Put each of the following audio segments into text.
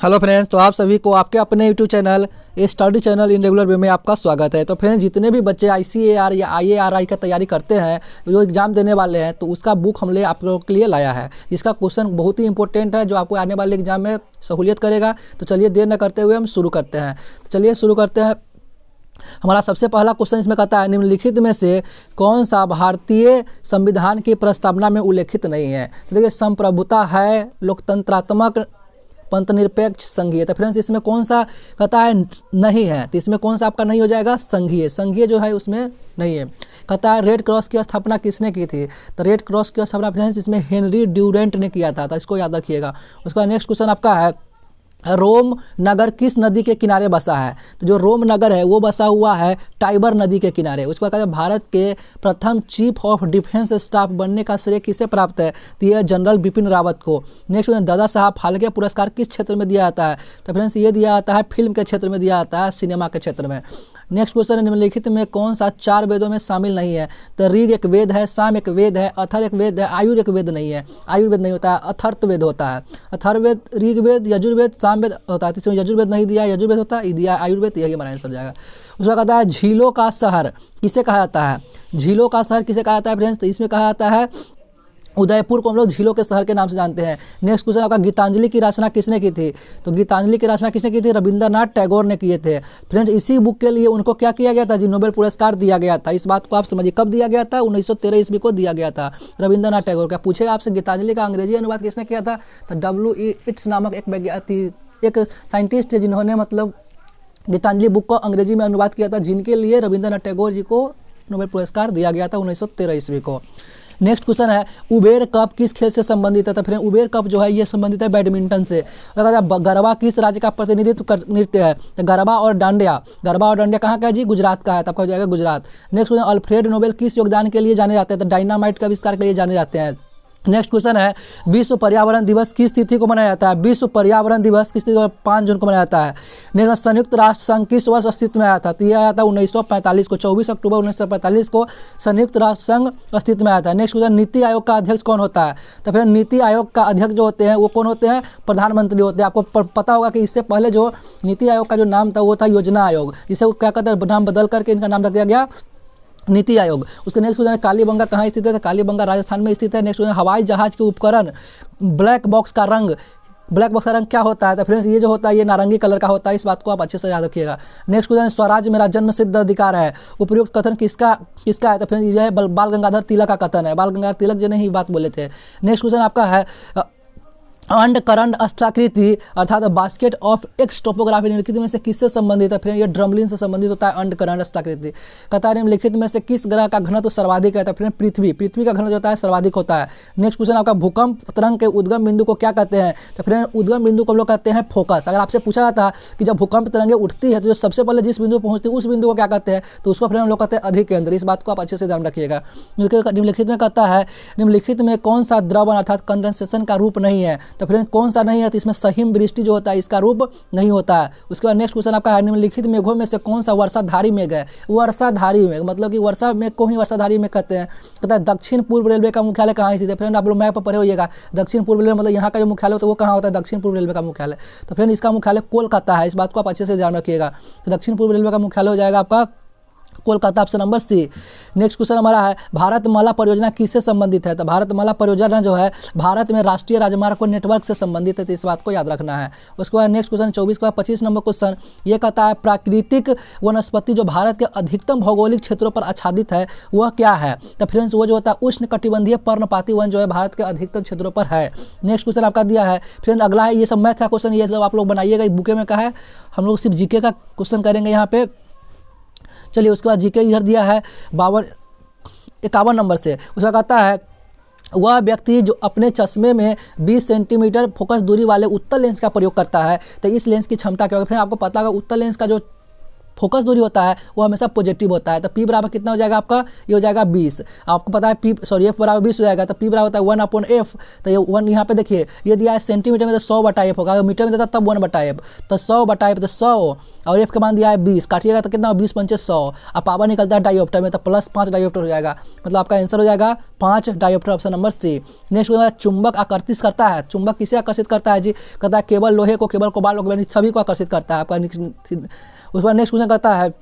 Hello friends, तो आप सभी को आपके अपने YouTube channel study channel in regular way में आपका स्वागत है। तो फ्रेंड्स, जितने भी बच्चे ICAR या IARI का तैयारी करते हैं, जो एग्ज़ाम देने वाले हैं, तो उसका बुक हमने आप लोगों के लिए लाया है। इसका क्वेश्चन बहुत ही इंपॉर्टेंट है, जो आपको आने वाले एग्जाम में सहूलियत करेगा। तो चलिए देर न करते हुए हम शुरू करते हैं। तो चलिए शुरू करते हैं। हमारा सबसे पहला क्वेश्चन इसमें कहता है, निम्नलिखित में से कौन सा भारतीय संविधान की प्रस्तावना में उल्लेखित नहीं है। तो देखिए, संप्रभुता है, लोकतंत्रात्मक, पंथनिरपेक्ष, संघीय। तो फ्रेंड्स, इसमें कौन सा कहता है नहीं है, तो इसमें कौन सा आपका नहीं हो जाएगा, संघीय। संघीय जो है उसमें नहीं है। कहता है रेड क्रॉस की स्थापना किसने की थी। तो रेड क्रॉस की स्थापना फ्रेंड्स इसमें हेनरी ड्यूरेंट ने किया था, तो इसको याद रखिएगा। उसके बाद नेक्स्ट क्वेश्चन आपका है, रोम नगर किस नदी के किनारे बसा है। तो जो रोम नगर है वो बसा हुआ है टाइबर नदी के किनारे। उसके बाद कहते हैं भारत के प्रथम चीफ ऑफ डिफेंस स्टाफ बनने का श्रेय किसे प्राप्त है। तो यह जनरल बिपिन रावत को। नेक्स्ट दादा साहब फाल्के पुरस्कार किस क्षेत्र में दिया जाता है। तो फ्रेंड्स, ये दिया जाता है फिल्म के क्षेत्र में दिया जाता है, सिनेमा के क्षेत्र में। नेक्स्ट क्वेश्चन है, निम्नलिखित में कौन सा 4 वेदों में शामिल नहीं है। तो ऋग एक वेद है, साम एक वेद है, अथर एक वेद है, आयुर एक वेद नहीं है। आयुर्वेद नहीं होता है, अथर्ववेद होता है। अथर्ववेद, ऋग्वेद, यजुर्वेद, सामवेद होता है। इसमें यजुर्वेद नहीं दिया, यजुर्वेद होता है, दिया आयुर्वेद। यही हमारा आंसर जाएगा। उसका कहता है झीलों का शहर किसे कहा जाता है। झीलों का शहर किसे कहा जाता है फ्रेंड्स। तो इसमें कहा जाता है उदयपुर को हम लोग झीलों के शहर के नाम से जानते हैं। नेक्स्ट क्वेश्चन आपका, गीतांजलि की रचना किसने की थी। तो गीतांजलि की रचना किसने की थी, रविंद्रनाथ टैगोर ने किए थे। फ्रेंड्स, इसी बुक के लिए उनको क्या किया गया था जी, नोबेल पुरस्कार दिया गया था। इस बात को आप समझिए, कब दिया गया था, 1913 ईस्वी को दिया गया था रविंद्रनाथ टैगोर। क्या पूछेगा आपसे, गीतांजलि का अंग्रेजी अनुवाद किसने किया था। तो W.E. इट्स नामक एक साइंटिस्ट है, जिन्होंने मतलब गीतांजलि बुक को अंग्रेजी में अनुवाद किया था, जिनके लिए रविंद्रनाथ टैगोर जी को नोबेल पुरस्कार दिया गया था 1913 ईस्वी को। नेक्स्ट क्वेश्चन है, उबेर कप किस खेल से संबंधित है। तो फिर उबेर कप जो है ये संबंधित है बैडमिंटन से। गरबा किस राज्य का प्रतिनिधित्व नृत्य है। तो गरबा और डांडिया कहाँ का है जी, गुजरात का है। तब हो जाएगा Gujarat. Next question, Alfred Nobel किस योगदान के लिए जाने जाते हैं। तो डायनामाइट का आविष्कार के लिए जाने जाते हैं। नेक्स्ट क्वेश्चन है, विश्व पर्यावरण दिवस किस तिथि को मनाया जाता है। विश्व पर्यावरण दिवस किस तिथि को, 5 जून को मनाया जाता है। संयुक्त राष्ट्र संघ किस वर्ष अस्तित्व में आया था। तो यह आया था 1945 को, 24 अक्टूबर 1945 को संयुक्त राष्ट्र संघ अस्तित्व में आया था। नेक्स्ट क्वेश्चन, नीति आयोग का अध्यक्ष कौन होता है। तो फिर नीति आयोग का अध्यक्ष जो होते हैं वो कौन होते हैं, प्रधानमंत्री होते हैं। आपको पता होगा कि इससे पहले जो नीति आयोग का जो नाम था वो था योजना आयोग, जिसे क्या कहते हैं, नाम बदल करके इनका नाम रख दिया गया नीति आयोग। उसके नेक्स्ट क्वेश्चन है, कालीबंगा कहाँ स्थित है। तो कालीबंगा राजस्थान में स्थित है। नेक्स्ट क्वेश्चन, हवाई जहाज के उपकरण ब्लैक बॉक्स का रंग क्या होता है। तो फ्रेंड्स, ये जो होता है ये नारंगी कलर का होता है। इस बात को आप अच्छे से याद रखिएगा। नेक्स्ट क्वेश्चन, स्वराज मेरा जन्म सिद्ध अधिकार है। उपयुक्त कथन किसका है। तो फ्रेंड्स, ये बाल गंगाधर तिलक का कथन है। बाल गंगाधर तिलक जी ने ही बात बोले थे। नेक्स्ट क्वेश्चन आपका है, अंडकरंड स्थलाकृति अर्थात बास्केट ऑफ एक्स टोपोग्राफी निम्नलिखित में से किससे संबंधित है। फ्रेंड, ये ड्रमलिन से संबंधित होता है अंडकरंड स्थलाकृति। कहता है निम्नलिखित में से किस ग्रह का घनत्व सर्वाधिक है। तो फ्रेंड, पृथ्वी का घनत्व जो होता है सर्वाधिक होता है। नेक्स्ट क्वेश्चन आपका, भूकंप तरंग के उद्गम बिंदु को क्या कहते हैं। तो फ्रेंड, उद्गम बिंदु को हम लोग कहते हैं फोकस। अगर आपसे पूछा जाता कि जब भूकंप तरंगे उठती है तो जो सबसे पहले जिस बिंदु पर पहुंचती है उस बिंदु को क्या कहते हैं, तो उसको फ्रेंड हम लोग कहते हैं अधिकेंद्र। इस बात को आप अच्छे से ध्यान रखिएगा। निम्नलिखित में कहता है, निम्नलिखित में कौन सा द्रवन अर्थात कंडेंसेशन का रूप नहीं है। तो फ्रेंड, कौन सा नहीं है। तो इसमें सहिम वृष्टि जो होता है इसका रूप नहीं होता है। उसके बाद नेक्स्ट क्वेश्चन आपका है, निम्नलिखित मेघों में से कौन सा वर्षाधारी मेघ है। वर्षाधारी मेघ मतलब कि वर्षा मेघ को ही वर्षाधारी मेघ कहते हैं। कहता है दक्षिण पूर्व रेलवे का मुख्यालय कहाँ स्थित है। फ्रेंड, आप लोग मैप पर पढ़े होइएगा, दक्षिण पूर्व रेलवे मतलब यहाँ का जो मुख्यालय होता है वो कहाँ होता है, दक्षिण पूर्व रेलवे का मुख्यालय। तो फ्रेंड, इसका मुख्यालय कोलकाता है। इस बात को आप अच्छे से ध्यान रखिएगा। तो दक्षिण पूर्व रेलवे का मुख्यालय हो जाएगा आपका Kolkata, option number C. Next question हमारा है, भारतमाला परियोजना किससे संबंधित है। तो भारतमाला परियोजना जो है भारत में राष्ट्रीय राजमार्ग को नेटवर्क से संबंधित है। तो इस बात को याद रखना है। उसके बाद नेक्स्ट क्वेश्चन 24 का 25 नंबर क्वेश्चन ये कहता है, प्राकृतिक वनस्पति जो भारत के अधिकतम भौगोलिक क्षेत्रों पर आच्छादित है वह क्या है। तो फ्रेंड्स, वो जो होता है उष्ण कटिबंधीय पर्णपाती वन जो है भारत के अधिकतम क्षेत्रों पर है। नेक्स्ट क्वेश्चन आपका दिया है फ्रेंड, अगला है, ये सब मैथ का क्वेश्चन, ये सब आप लोग बनाइएगा। बुके में कहा है हम लोग सिर्फ जीके का क्वेश्चन करेंगे यहाँ पे। चलिए, उसके बाद जीके इधर दिया है 51 नंबर से। उसका कहता है, वह व्यक्ति जो अपने चश्मे में 20 सेंटीमीटर फोकस दूरी वाले उत्तल लेंस का प्रयोग करता है तो इस लेंस की क्षमता क्या होगी। फिर आपको पता होगा उत्तल लेंस का जो फोकस दूरी होता है वो हमेशा पॉजिटिव होता है। तो P बराबर कितना हो जाएगा आपका, ये हो जाएगा 20। आपको पता है F बराबर 20 हो जाएगा, तो P बराबर होता है 1/f। तो ये 1 यहाँ पे देखिए, ये दिया है सेंटीमीटर में तो 100/f होगा, अगर मीटर में देता तब 1/f, तो 100/f तो 100, और F का मान दिया है 20, काटिएगा तो कितना 20 पंचे 100। अब पावर निकलता है डायोप्टर में, तो +5 डायोप्टर हो जाएगा, मतलब आपका आंसर हो जाएगा 5 dioptre, option number C. Next हो जाएगा चुंबक आकर्षित करता है। चुंबक किसे आकर्षित करता है जी, कहता है केवल लोहे को, केवल कोबाल्ट सभी को आकर्षित करता है आपका। उस पर नेक्स्ट क्वेश्चन करता है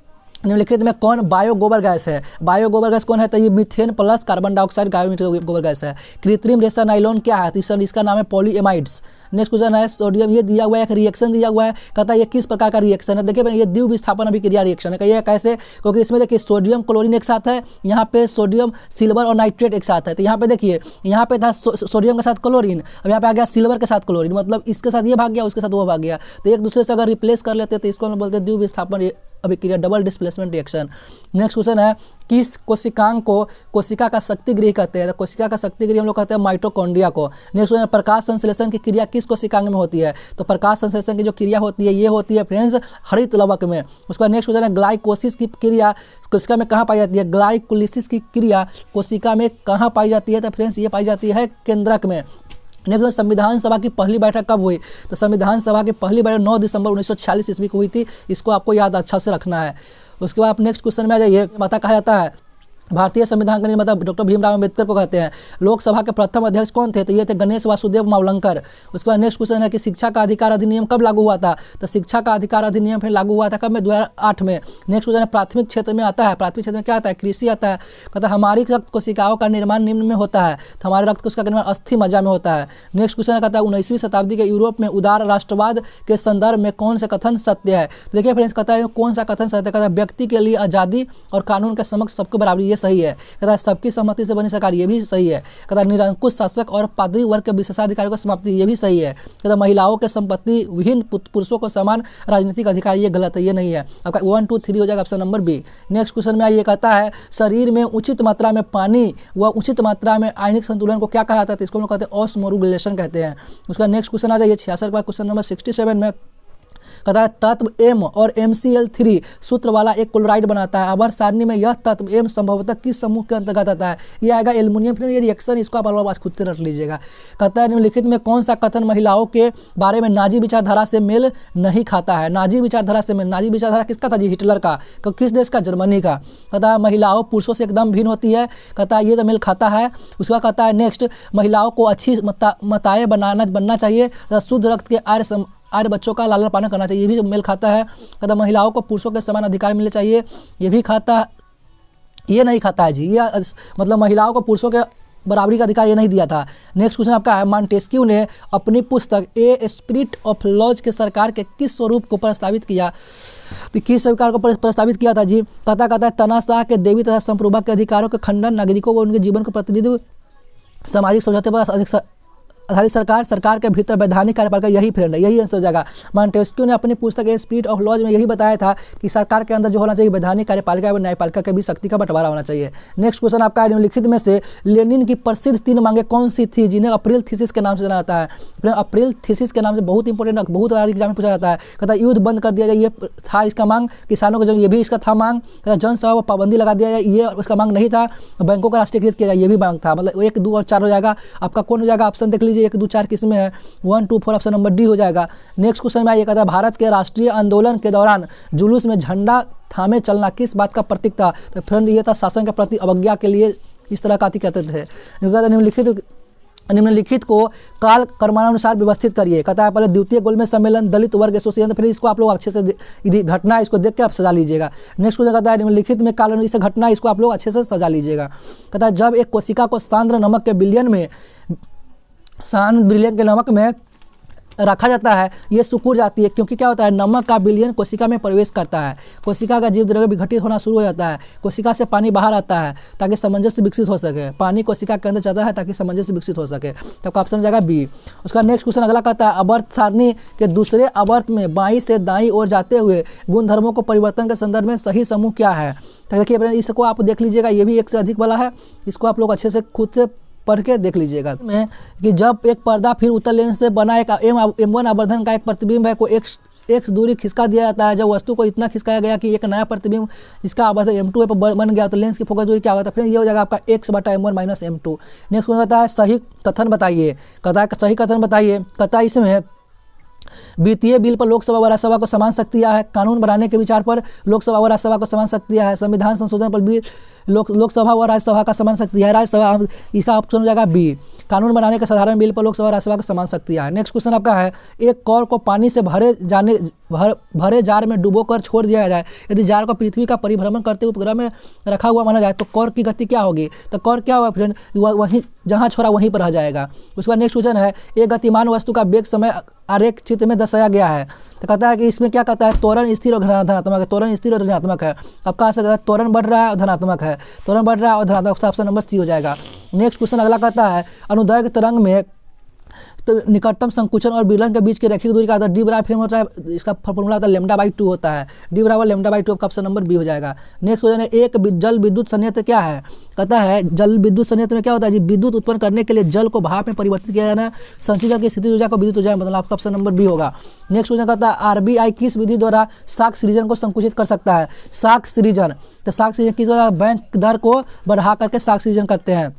निम्नलिखित में कौन बायो गोबर गैस है। बायो गोबर गैस कौन है, तो ये मीथेन प्लस कार्बन डाइऑक्साइड गोबर गैस है। कृत्रिम रेशा नाइलॉन क्या है, तो इसका नाम है पॉलीएमाइड्स। नेक्स्ट क्वेश्चन है सोडियम, ये दिया हुआ है एक रिएक्शन दिया हुआ है, कहता है ये किस प्रकार का रिएक्शन है। देखिए ये द्विविस्थापन अभिक्रिया रिएक्शन है। कहिए कैसे, क्योंकि इसमें देखिए सोडियम क्लोरीन एक साथ है, यहाँ पे सोडियम सिल्वर और नाइट्रेट एक साथ है। तो यहाँ पे देखिए, यहाँ पे था सोडियम के साथ क्लोरीन, अब यहाँ पे आ गया सिल्वर के साथ क्लोरीन, मतलब इसके साथ ये भाग गया, उसके साथ वो भाग गया, तो एक दूसरे से अगर रिप्लेस कर लेते तो इसको हम बोलते हैं द्विविस्थापन अभिक्रिया, double displacement reaction. Next question है किस कोशिकांग को कोशिका का शक्ति गृह कहते हैं। तो कोशिका का शक्ति गृह हम लोग कहते हैं माइटोकॉन्ड्रिया को। नेक्स्ट क्वेश्चन, प्रकाश संश्लेषण की क्रिया किस कोशिकांग में होती है। तो प्रकाश संश्लेषण की जो क्रिया होती है ये होती है फ्रेंड्स हरित लवक में। उसका नेक्स्ट क्वेश्चन है ग्लाइकोसिस की क्रिया कोशिका में कहाँ पाई जाती है। ग्लाइकोलिसिस की क्रिया कोशिका में कहाँ पाई जाती है, तो फ्रेंड्स ये पाई जाती है केंद्रक में। नेक्स्ट संविधान सभा की पहली बैठक कब हुई, तो संविधान सभा की पहली बैठक 9 दिसंबर 1946 ईस्वी को हुई थी। इसको आपको याद अच्छा से रखना है। उसके बाद आप नेक्स्ट क्वेश्चन में आ जाइए, माता कहा जाता है भारतीय संविधान के निर्माता डॉक्टर भीमराव अम्बेडकर को कहते हैं। लोकसभा के प्रथम अध्यक्ष कौन थे, तो ये थे गणेश वासुदेव मावलंकर। उसके बाद नेक्स्ट क्वेश्चन है कि शिक्षा का अधिकार अधिनियम कब लागू हुआ था, तो शिक्षा का अधिकार अधिनियम फिर लागू हुआ था कब में, 2008 में। नेक्स्ट क्वेश्चन है प्राथमिक क्षेत्र में आता है, प्राथमिक क्षेत्र में क्या आता है, कृषि आता है। कहता है हमारी रक्त कोशिकाओं का निर्माण निम्न में होता है, तो हमारे रक्त कोशिका का निर्माण अस्थि मज्जा में होता है। नेक्स्ट क्वेश्चन कहता है 19वीं शताब्दी के यूरोप में उदार राष्ट्रवाद के संदर्भ में कौन से कथन सत्य है। तो देखिए फ्रेंड्स, कहता है कौन सा कथन सत्य, कहता है व्यक्ति के लिए आज़ादी और कानून के समक्ष सबको बराबरी, ये सही है। कहता है सबकी सहमति से बनी सरकार, ये भी सही है। कहता है निरंकुश शासक और पादरी वर्ग के विशेषाधिकारों की समाप्ति, ये भी सही है। कहता है महिलाओं के संपत्ति विहीन पुरुषों को समान राजनीतिक अधिकार, ये गलत है, ये नहीं है। आपका 1 2 3 हो जाएगा option number B. Next question में ये कहता है शरीर में उचित मात्रा में पानी व उचित मात्रा में आयनिक संतुलन को क्या कहा जाता है, तो इसको हम लोग कहते हैं ऑस्मोरेगुलेशन कहते हैं। उसका नेक्स्ट क्वेश्चन आ जाइए 66 का क्वेश्चन नंबर 67 में कहता है तत्व M और MCl3 सूत्र वाला एक क्लोराइड बनाता है। आवर्त सारणी में यह तत्व M संभवतः किस समूह के अंतर्गत आता है, ये आएगा एल्युमिनियम। फिर ये रिएक्शन इसको आप खुद से रख लीजिएगा। कहता है निम्नलिखित में कौन सा कथन महिलाओं के बारे में नाजी विचारधारा से मेल नहीं खाता है। नाजी विचारधारा से मेल, नाजी विचारधारा किसका था जी, हिटलर का। किस देश का, जर्मनी का। कहता है महिलाओं पुरुषों से एकदम भिन्न होती है, कहता है ये तो मेल खाता है। उसका कहता है नेक्स्ट महिलाओं को अच्छी माताएं बनना चाहिए, शुद्ध रक्त के आर्य बच्चों का लालन पालन करना चाहिए, ये भी मेल खाता है। कहता महिलाओं को पुरुषों के समान अधिकार मिलने चाहिए, ये भी खाता, ये नहीं खाता है जी, ये मतलब महिलाओं को पुरुषों के बराबरी का अधिकार ये नहीं दिया था। नेक्स्ट क्वेश्चन आपका है मॉन्टेस्क्यू ने अपनी पुस्तक ए स्पिरिट ऑफ लॉज के सरकार के किस स्वरूप को प्रस्तावित किया, किस सरकार को प्रस्तावित किया था जी। कहता है तानाशाह के देवी तथा संप्रभुता के अधिकारों के खंडन, नागरिकों को उनके जीवन को प्रतिनिधित्व, सामाजिक समझौते पर आधारित सरकार के भीतर वैधानिक कार्यपालिका, यही फ्रेंड है, यही आंसर हो जाएगा। मॉन्टेस्क्यू ने अपनी पुस्तक ए स्पिरिट ऑफ लॉज में यही बताया था कि सरकार के अंदर जो होना चाहिए वैधानिक कार्यपालिका व न्यायपालिका के भी शक्ति का बंटवारा होना चाहिए। नेक्स्ट क्वेश्चन आपका निम्नलिखित में से लेनिन की प्रसिद्ध 3 मांगे कौन सी थी जिन्हें अप्रैल थीसिस के नाम से जाना जाता है। अप्रैल थीसिस के नाम से बहुत इंपॉर्टेंट, बहुत बार एग्जाम में पूछा जाता है। कहता है युद्ध बंद कर दिया जाए, ये था इसका मांग। किसानों के ये भी इसका था मांग। जनसभा पर पाबंदी लगा दिया जाए, ये उसका मांग नहीं था। बैंकों का राष्ट्रीयकृत किया जाए, ये भी मांग था। मतलब 1 2 और 4 हो जाएगा। आपका कौन हो जाएगा, ऑप्शन देख लीजिए 1 2 4 किस में है, 1 2 4 ऑप्शन नंबर डी हो जाएगा। नेक्स्ट क्वेश्चन में ये कहता है भारत के राष्ट्रीय आंदोलन के दौरान जुलूस में झंडा थामे चलना किस बात का प्रतीक था। तो फ्रेंड ये था शासन के प्रति अवज्ञा के लिए इस तरह का करते थे। निम्नलिखित को काल कर्मानुसार व्यवस्थित करिए। कहता है पहले द्वितीय गोलमेज सम्मेलन, दलित वर्ग एसोसिएशन, फिर इसको आप लोग अच्छे से घटना इसको देख के आप सजा लीजिएगा। नेक्स्ट क्वेश्चन कहता है निम्नलिखित में काल से घटना, इसको आप लोग अच्छे से सजा लीजिएगा। कहता है जब एक कोशिका को सांद्र नमक के बिलियन के नमक में रखा जाता है, ये सिकुड़ जाती है, क्योंकि क्या होता है नमक का बिलियन कोशिका में प्रवेश करता है, कोशिका का जीव द्रव्य विघटित होना शुरू हो जाता है, कोशिका से पानी बाहर आता है ताकि सामंजस्य विकसित हो सके, पानी कोशिका के अंदर जाता है ताकि सामंजस्य विकसित हो सके। तो आपका ऑप्शन हो जाएगा बी। उसका नेक्स्ट क्वेश्चन अगला कहता है आवर्त सारणी के दूसरे आवर्त में बाईं से दाईं ओर जाते हुए गुणधर्मों को परिवर्तन के संदर्भ में सही समूह क्या है। तो देखिए इसको आप देख लीजिएगा, ये भी 1 से अधिक वाला है, इसको आप लोग अच्छे से खुद से पढ़ के देख लीजिएगा कि जब एक पर्दा फिर उत्तल लेंस से बना एक M1 आवर्धन का एक प्रतिबिंब है को x दूरी खिसका दिया जाता है, जब वस्तु को इतना खिसकाया गया कि एक नया प्रतिबिंब इसका आवर्धक m2 पर बन गया, तो लेंस की फोकस दूरी क्या होता है? फिर ये हो जाएगा आपका x/m1 - m2। नेक्स्ट कहता है सही कथन बताइए, कहता है सही कथन बताइए। कहता है इसमें वित्तीय बिल पर लोकसभा व राज्यसभा को समान शक्तियां है, कानून बनाने के विचार पर लोकसभा व राज्यसभा को समान शक्तियां है, संविधान संशोधन पर भी लोकसभा व राज्यसभा का समान शक्ति है, राज्यसभा, इसका ऑप्शन हो जाएगा बी। कानून बनाने के साधारण बिल पर लोकसभा राज्यसभा को समान शक्तियां है। नेक्स्ट क्वेश्चन आपका है, एक कौर को पानी से भरे जार में डुबोकर छोड़ दिया जाए, यदि जार को पृथ्वी का परिभ्रमण करते हुए उपग्रह में रखा हुआ माना जाए तो कौर की गति क्या होगी? तो कौर क्या होगा फ्रेंड? वहीं जहाँ छोड़ा वहीं पर रह जाएगा। उसके बाद नेक्स्ट क्वेश्चन है, एक गतिमान वस्तु का वेग समय आरेख चित्र में दर्शाया गया है, तो कहता है कि इसमें क्या कहता है? त्वरण स्थिर और धनात्मक है, त्वरण स्थिर और ऋणात्मक है। अब कहा सकता है त्वरण बढ़ रहा है और धनात्मक है, त्वरण बढ़ रहा है और धनात्मक, ऑप्शन नंबर सी हो जाएगा। नेक्स्ट क्वेश्चन अगला कहता है, अनुदैर्घ्य तरंग में तो निकटतम संकुचन और विलयन के बीच की रैखिक दूरी का आधा डी बराबर होता है, इसका फॉर्मूला होता है λ/2 होता है, डी बराबर λ/2 का ऑप्शन नंबर बी हो जाएगा। नेक्स्ट क्वेश्चन है, एक जल विद्युत संयंत्र क्या है? कहता है जल विद्युत संयंत्र में क्या होता है जी? विद्युत उत्पन्न करने के लिए जल को भाप में परिवर्तित किया जाना है, संचित जल की स्थिति ऊर्जा को विद्युत ऊर्जा में बदलना, आपका ऑप्शन नंबर बी होगा। नेक्स्ट क्वेश्चन कहता है, आरबीआई किस विधि द्वारा साख सृजन को संकुचित कर सकता है? साख सृजन, तो साख सृजन किस द्वारा? बैंक दर को बढ़ा करके साख सृजन करते हैं।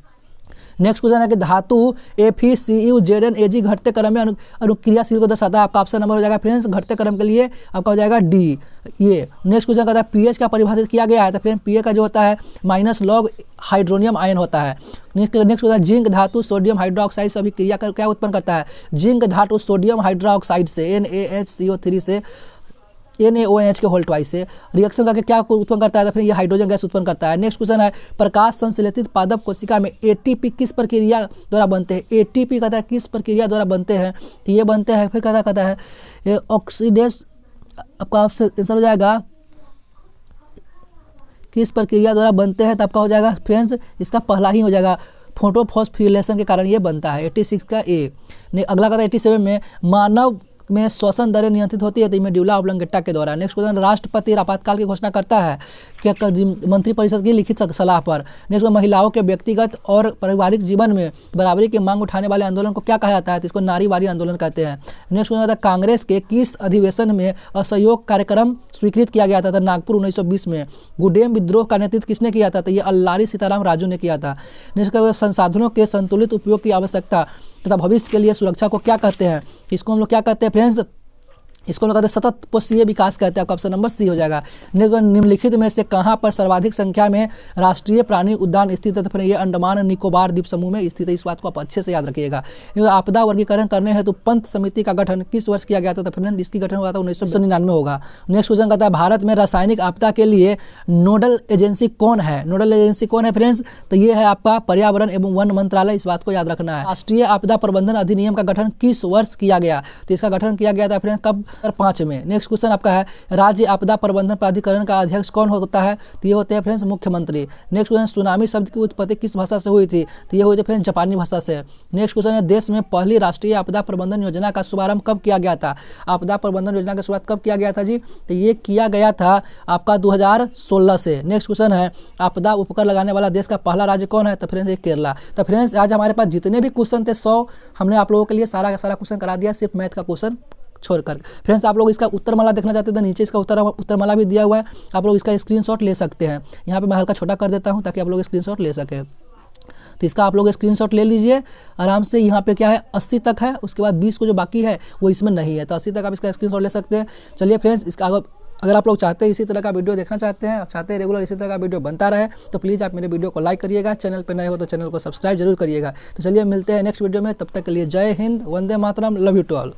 नेक्स्ट क्वेश्चन है कि धातु FeCuZnAg घटते क्रम में अनुक्रियाशील को दर्शाता है, आपका ऑप्शन नंबर हो जाएगा फ्रेंड्स घटते क्रम के लिए आपका हो जाएगा डी। ये नेक्स्ट क्वेश्चन कहता है पीएच का परिभाषित किया गया है, तो फ्रेंड पीए का जो होता है -log हाइड्रोनियम आयन होता है। नेक्स्ट क्वेश्चन, जिंक धातु सोडियम हाइड्रोक्साइड से अभिक्रिया कर क्या उत्पन्न करता है? जिंक धातु सोडियम हाइड्रोक्साइड से NaHCO3 से NaOH के होल ट्वाइस से रिएक्शन करके क्या उत्पन्न करता है? तो फिर ये हाइड्रोजन गैस उत्पन्न करता है। नेक्स्ट क्वेश्चन है, प्रकाश संश्लेषित पादप कोशिका में ATP किस प्रक्रिया द्वारा बनते हैं? ATP कहता है किस प्रक्रिया द्वारा बनते हैं? तो ये बनते हैं, फिर कहता है ऑक्सीडेज, आपका आंसर हो जाएगा किस प्रक्रिया द्वारा बनते हैं, तो आपका हो जाएगा फ्रेंड्स इसका पहला ही हो जाएगा, फोटोफॉस्फोरिलेशन के कारण ये बनता है, 86 का ए। अगला कहता है 87 में मानव में श्वसन दरें नियंत्रित होती है, तो मेडुला ऑब्लोंगेटा के द्वारा। नेक्स्ट क्वेश्चन, राष्ट्रपति आपातकाल की घोषणा करता है क्या? मंत्रिपरिषद की लिखित सलाह पर। नेक्स्ट, महिलाओं के व्यक्तिगत और पारिवारिक जीवन में बराबरी की मांग उठाने वाले आंदोलन को क्या कहा जाता है? तो इसको नारीवादी आंदोलन कहते हैं। नेक्स्ट क्वेश्चन, कांग्रेस के किस अधिवेशन में असहयोग कार्यक्रम स्वीकृत किया गया था? तो नागपुर 1920 में। गुडेम विद्रोह का नेतृत्व किसने किया था? तो ये अल्लारी सीताराम राजू ने किया था। नेक्स्ट, संसाधनों के संतुलित उपयोग की आवश्यकता तथा भविष्य के लिए सुरक्षा को क्या कहते हैं? इसको हम लोग क्या कहते हैं फ्रेंड्स? इसको हम लोग कहते हैं सतत पोषीय विकास कहते हैं, आपका ऑप्शन नंबर सी हो जाएगा। निम्नलिखित में से कहाँ पर सर्वाधिक संख्या में राष्ट्रीय प्राणी उद्यान स्थित है? तो फिर ये अंडमान निकोबार द्वीप समूह में स्थित है, इस बात को आप अच्छे से याद रखिएगा। आपदा वर्गीकरण करने हेतु पंत समिति का गठन किस वर्ष किया गया था? तो फिर इसकी गठन हुआ था 1999 होगा। नेक्स्ट क्वेश्चन कहता है, भारत में रासायनिक आपदा के लिए नोडल एजेंसी कौन है? नोडल एजेंसी कौन है फ्रेंड्स? तो ये है आपका पर्यावरण एवं वन मंत्रालय, इस बात को याद रखना है। राष्ट्रीय आपदा प्रबंधन अधिनियम का गठन किस वर्ष किया गया? तो इसका गठन किया गया था फ्रेंड्स कब? 5 में। नेक्स्ट क्वेश्चन आपका है, राज्य आपदा प्रबंधन प्राधिकरण का अध्यक्ष कौन होता है? तो ये होते हैं फ्रेंड्स मुख्यमंत्री। नेक्स्ट क्वेश्चन, सुनामी शब्द की उत्पत्ति किस भाषा से हुई थी? तो ये हुई थी फ्रेंड्स जापानी भाषा से। नेक्स्ट क्वेश्चन है, देश में पहली राष्ट्रीय आपदा प्रबंधन योजना का शुभारंभ कब किया गया था? आपदा प्रबंधन योजना का शुरुआत कब किया गया था जी? तो ये किया गया था आपका 2016 से। नेक्स्ट क्वेश्चन है, आपदा उपकर लगाने वाला देश का पहला राज्य कौन है? तो फ्रेंड्स ये केरला। तो फ्रेंड्स आज हमारे पास जितने भी क्वेश्चन थे 100 हमने आप लोगों के लिए सारा क्वेश्चन करा दिया, सिर्फ मैथ का क्वेश्चन छोड़कर। फ्रेंड्स आप लोग इसका उत्तरमाला देखना चाहते हैं, नीचे इसका उत्तरमाला भी दिया हुआ है, आप लोग इसका स्क्रीनशॉट ले सकते हैं। यहाँ पे मैं हल्का छोटा कर देता हूँ ताकि आप लोग स्क्रीनशॉट ले सकें। तो इसका आप लोग स्क्रीनशॉट ले लीजिए आराम से। यहाँ पे क्या है 80 तक है, उसके बाद 20 को जो बाकी है वो इसमें नहीं है, तो 80 तक आप इसका स्क्रीनशॉट ले सकते हैं। चलिए फ्रेंड्स, इसका अगर आप लोग चाहते हैं इसी तरह का वीडियो देखना चाहते हैं, चाहते हैं रेगुलर इसी तरह का वीडियो बनता रहे, तो प्लीज़ आप मेरे वीडियो को लाइक करिएगा। चैनल पे नए हो तो चैनल को सब्सक्राइब जरूर करिएगा। तो चलिए मिलते हैं नेक्स्ट वीडियो में, तब तक के लिए जय Hind, Vande Mataram, love you to all.